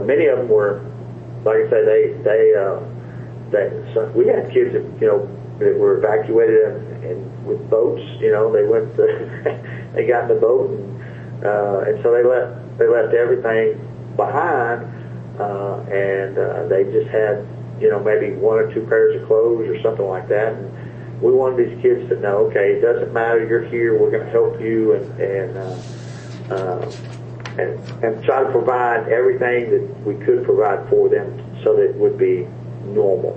many of them were, like I say, so we had kids that were evacuated and with boats. They went they got in the boat and so they left everything behind and they just had maybe one or two pairs of clothes or something like that. And we wanted these kids to know, okay, it doesn't matter, you're here, we're going to help you and try to provide everything that we could provide for them so that it would be normal.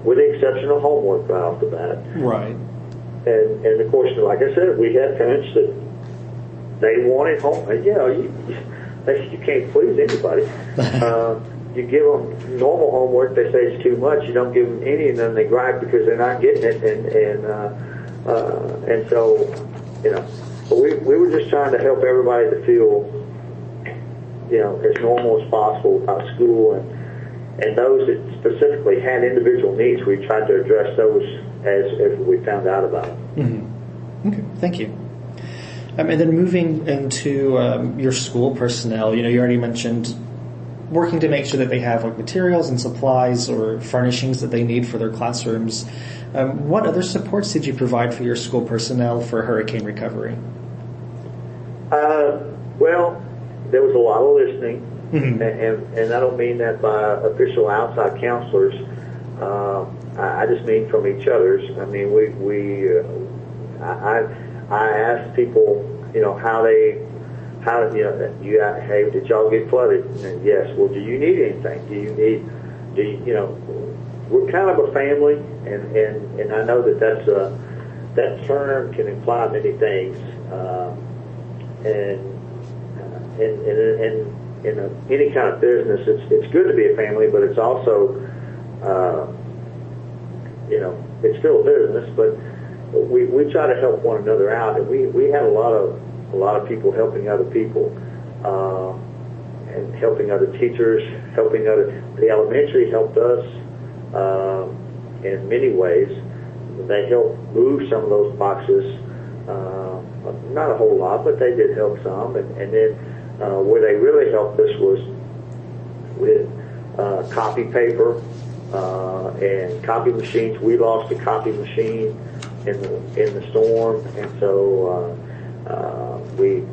With the exception of homework right off the bat. Right. And of course, like I said, we had parents that they wanted home. You can't please anybody. You give them normal homework, they say it's too much. You don't give them any, and then they gripe because they're not getting it. And so, but we were just trying to help everybody to feel, as normal as possible about school, and those that specifically had individual needs, we tried to address those as we found out about them. Mm-hmm. Okay, thank you. And then moving into your school personnel, you already mentioned working to make sure that they have materials and supplies or furnishings that they need for their classrooms. What other supports did you provide for your school personnel for hurricane recovery? Well, there was a lot of listening, mm-hmm. and I don't mean that by official outside counselors. I just mean from each other's. I mean, I asked people, hey, did y'all get flooded? And yes. Well, do you need anything? We're kind of a family, and I know that term can imply many things, and in any kind of business, it's good to be a family, but it's also, it's still a business, but we try to help one another out, and we had a lot of people helping other people, and helping other teachers, the elementary helped us in many ways. They helped move some of those boxes, not a whole lot, but they did help some, and then where they really helped us was with copy paper and copy machines. We lost a copy machine in the storm, and so we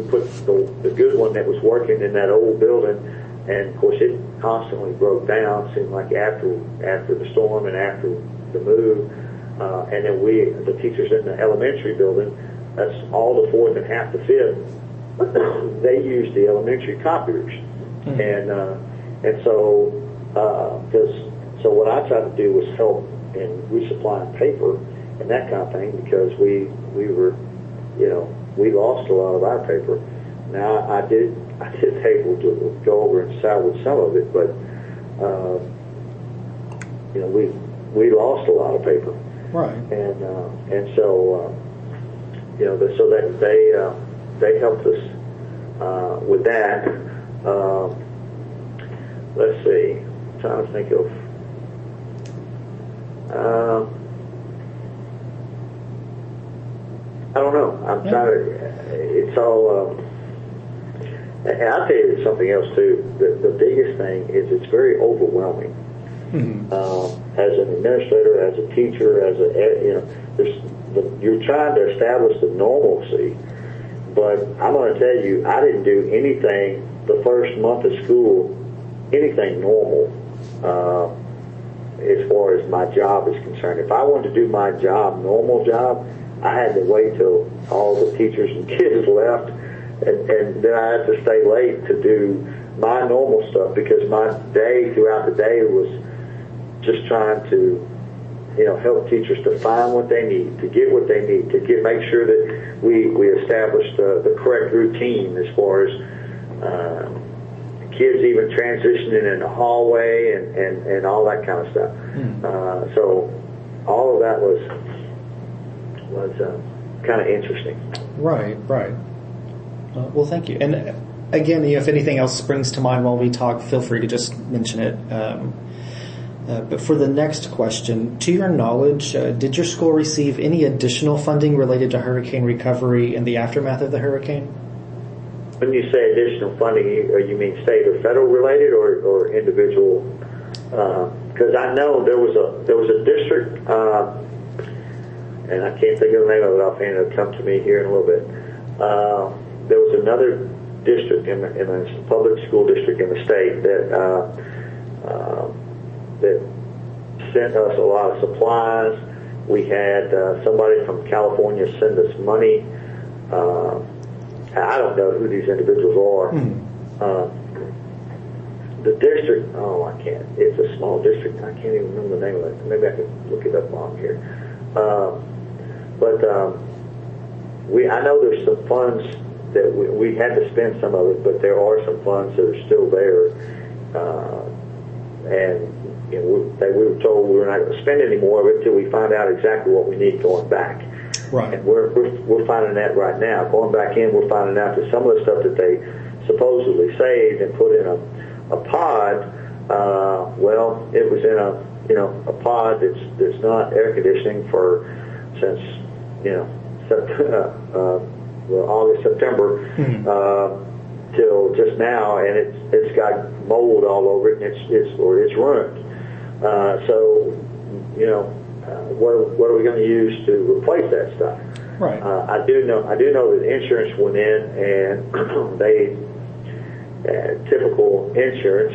put the good one that was working in that old building, and of course it constantly broke down. Seemed like after the storm and after the move, and then the teachers in the elementary building, that's all the fourth and half the fifth. They used the elementary copiers, mm-hmm. and so so what I tried to do was help in resupplying paper and that kind of thing, because we were, we lost a lot of our paper. Now I did able to go over and salvage some of it, but we lost a lot of paper. Right. And so so that they helped us with that. Let's see. I'm trying to think of. I don't know. I'm trying to. It's all. And I'll tell you something else too. The biggest thing is it's very overwhelming. Mm-hmm. As an administrator, as a teacher, you're trying to establish the normalcy. But I'm going to tell you, I didn't do anything the first month of school, anything normal, as far as my job is concerned. If I wanted to do my job, normal job, I had to wait till all the teachers and kids left, and then I had to stay late to do my normal stuff, because my day throughout the day was just trying to, help teachers to find what they need, to get what they need, to make sure that we established the correct routine as far as kids even transitioning in the hallway and all that kind of stuff. So all of that was kind of interesting. Right. Well, thank you. And again, if anything else springs to mind while we talk, feel free to just mention it. But for the next question, to your knowledge, did your school receive any additional funding related to hurricane recovery in the aftermath of the hurricane? when you say additional funding, you mean state or federal related or individual? Because I know there was a district, and I can't think of the name of it offhand. It'll come to me here in a little bit. There was another district in a public school district in the state that sent us a lot of supplies. We had somebody from California send us money. I don't know who these individuals are. The district, I can't. It's a small district. I can't even remember the name of it. Maybe I can look it up while I'm here. I know there's some funds that we had to spend some of it, but there are some funds that are still there. And we were told we were not going to spend any more of it until we find out exactly what we need going back. Right. And we're finding that right now. Going back in, we're finding out that some of the stuff that they supposedly saved and put in a pod, well, it was in a pod that's not air conditioning since August, September, till just now, and it's got mold all over it, and it's ruined. What are we going to use to replace that stuff? Right. I do know that insurance went in, and they typical insurance.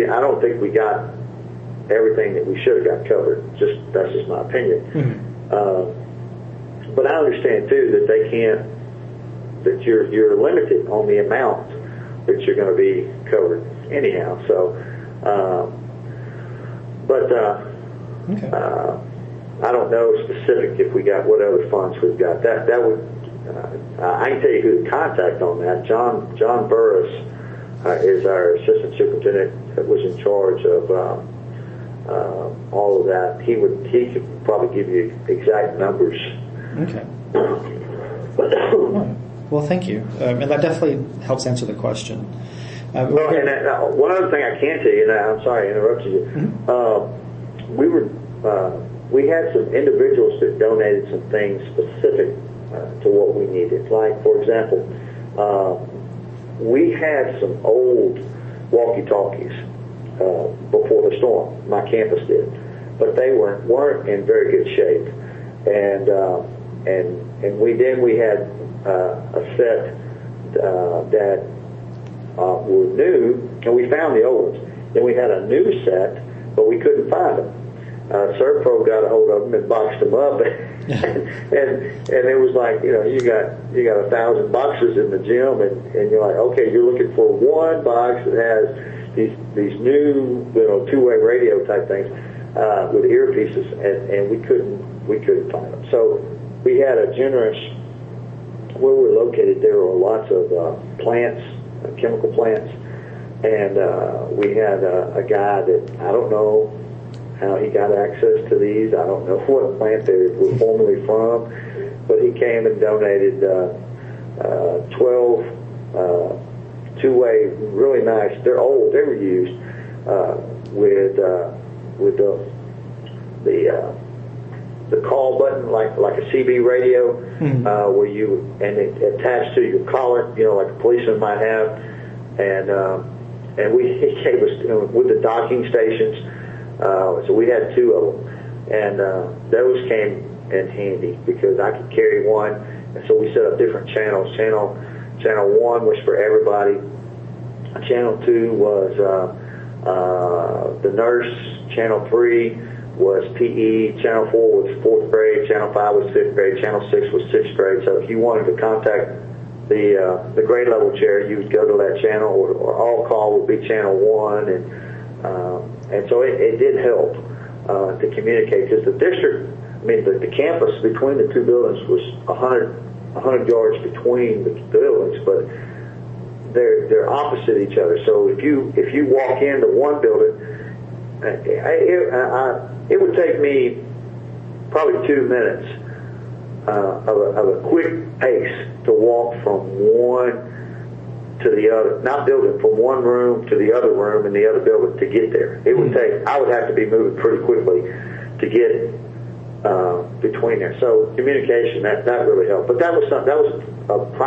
I don't think we got everything that we should have got covered. That's just my opinion. But I understand too that they can't. That you're limited on the amount that you're going to be covered anyhow. So, okay. I don't know specific if we got what other funds we've got. That would I can tell you who to contact on that. John Burris is our assistant superintendent that was in charge of all of that. He could probably give you exact numbers. Okay. Right. Well, thank you, and that definitely helps answer the question. One other thing I can tell you, and I'm sorry I interrupted you. Mm-hmm. We had some individuals that donated some things specific to what we needed. Like, for example, we had some old walkie-talkies before the storm. My campus did, but they weren't in very good shape, and we had a set that were new, and we found the old ones. Then we had a new set, but we couldn't find them. Servpro got a hold of them and boxed them up, and it was like, you got 1,000 boxes in the gym, and you're like, okay, you're looking for one box that has these new two-way radio type things with earpieces, and we couldn't find them. So we had a generous. Where we're located, there were lots of plants, chemical plants, and we had a guy that I don't know how he got access to these. I don't know what plant they were formerly from, but he came and donated 12 two-way, really nice. They're old. They were used with the call button, like a CB radio, where it attached to your collar, like a policeman might have, and he gave us with the docking stations. So we had 2 of them, and those came in handy because I could carry one, and so we set up different channels. Channel 1 was for everybody. Channel 2 was the nurse. Channel 3 was PE. Channel 4 was 4th grade. Channel 5 was 5th grade. Channel 6 was 6th grade. So if you wanted to contact the grade level chair, you would go to that channel, or all call would be Channel 1, and so it did help to communicate, because the district, the campus between the 2 buildings was 100 yards between the buildings, but they're opposite each other. So if you walk into one building, it would take me probably 2 minutes of a quick pace to walk from one to the other, not building, from one room to the other room in the other building to get there. It would take, I would have to be moving pretty quickly to get between there. So communication, that really helped. But that was a